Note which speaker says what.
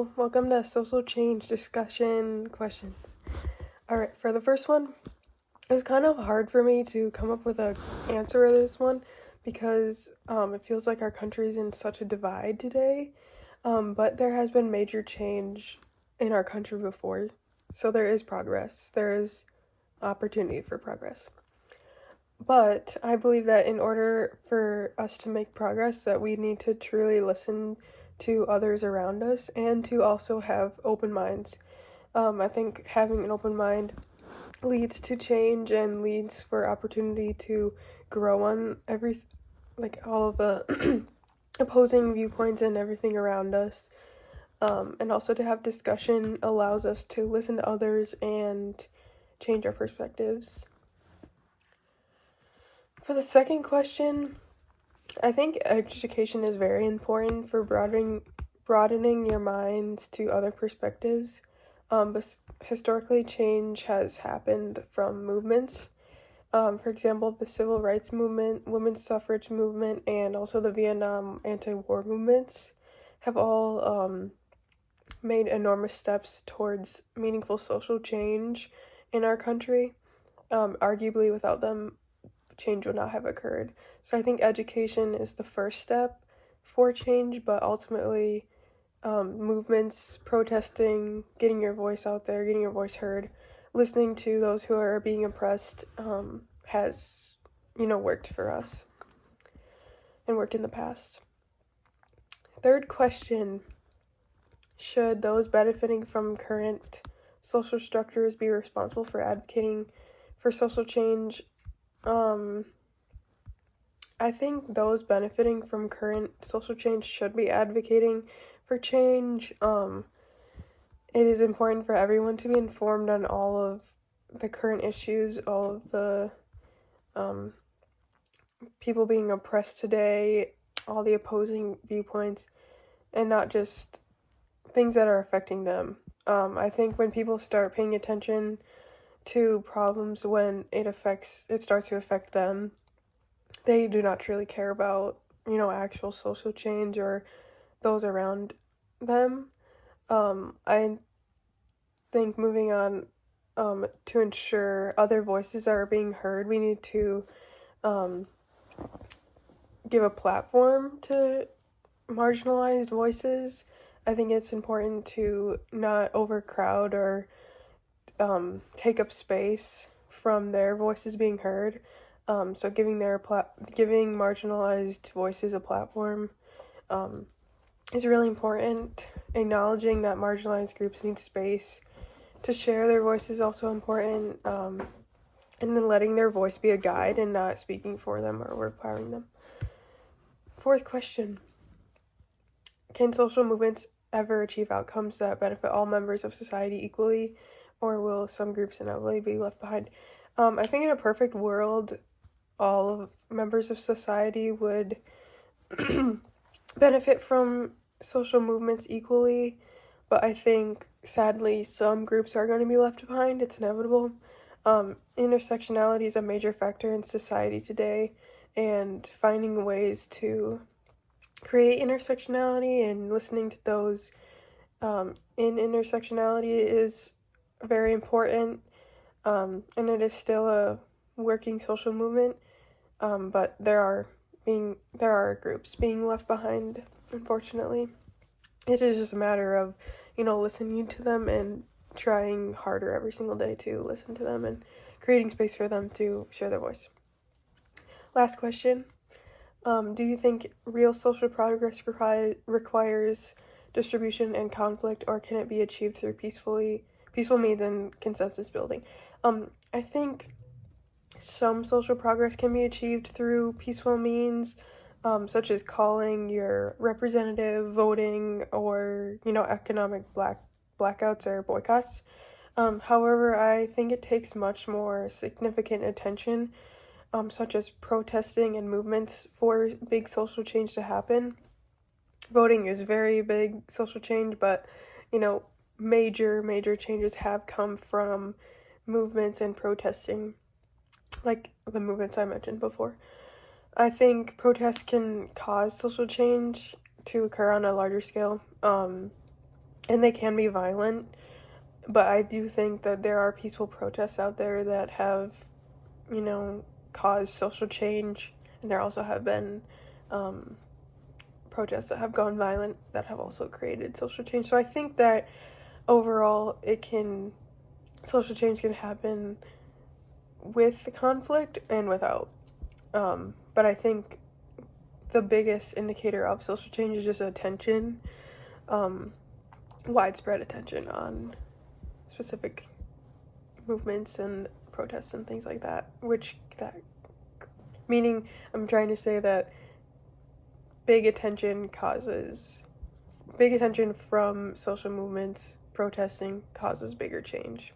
Speaker 1: Hello, welcome to Social Change Discussion Questions. Alright, for the first one, it's kind of hard for me to come up with an answer to this one because it feels like our country's in such a divide today, but there has been major change in our country before, so there is progress. There is opportunity for progress. But I believe that in order for us to make progress, that we need to truly listen to others around us and to also have open minds. I think having an open mind leads to change and leads for opportunity to grow on all of the opposing viewpoints and everything around us. And also to have discussion allows us to listen to others and change our perspectives. For the second question, I think education is very important for broadening your minds to other perspectives. But historically, change has happened from movements. For example, the civil rights movement, women's suffrage movement, and also the Vietnam anti-war movements have all made enormous steps towards meaningful social change in our country. Arguably, without them, change would not have occurred. So I think education is the first step for change, but ultimately movements, protesting, getting your voice out there, getting your voice heard, listening to those who are being oppressed has, worked for us and worked in the past. Third question, should those benefiting from current social structures be responsible for advocating for social change? I think those benefiting from current social change should be advocating for change. It is important for everyone to be informed on all of the current issues, all of the people being oppressed today, all the opposing viewpoints, and not just things that are affecting them. I think when people start paying attention to problems when it starts to affect them, they do not truly care about, actual social change or those around them. I think moving on, to ensure other voices are being heard, we need to give a platform to marginalized voices. I think it's important to not overcrowd or take up space from their voices being heard. So giving marginalized voices a platform is really important. Acknowledging that marginalized groups need space to share their voice is also important. And then letting their voice be a guide and not speaking for them or requiring them. Fourth question, can social movements ever achieve outcomes that benefit all members of society equally, or will some groups inevitably be left behind? I think in a perfect world, all of members of society would benefit from social movements equally, but I think sadly some groups are going to be left behind. It's inevitable. Intersectionality is a major factor in society today, and finding ways to create intersectionality and listening to those in intersectionality is very important, and it is still a working social movement. But there are groups being left behind, unfortunately. It is just a matter of, listening to them and trying harder every single day to listen to them and creating space for them to share their voice. Last question. Do you think real social progress requires distribution and conflict, or can it be achieved through peaceful means and consensus building? I think some social progress can be achieved through peaceful means, such as calling your representative, voting, or, economic blackouts or boycotts. However, I think it takes much more significant attention, such as protesting and movements for big social change to happen. Voting is very big social change, but, major changes have come from movements and protesting, like the movements I mentioned before. I think protests can cause social change to occur on a larger scale. and they can be violent, but I do think that there are peaceful protests out there that have, you know, caused social change, and there also have been protests that have gone violent that have also created social change. So I think that overall social change can happen with the conflict and without. But I think the biggest indicator of social change is just attention, widespread attention on specific movements and protests and things like that, meaning I'm trying to say that big attention from social movements protesting causes bigger change.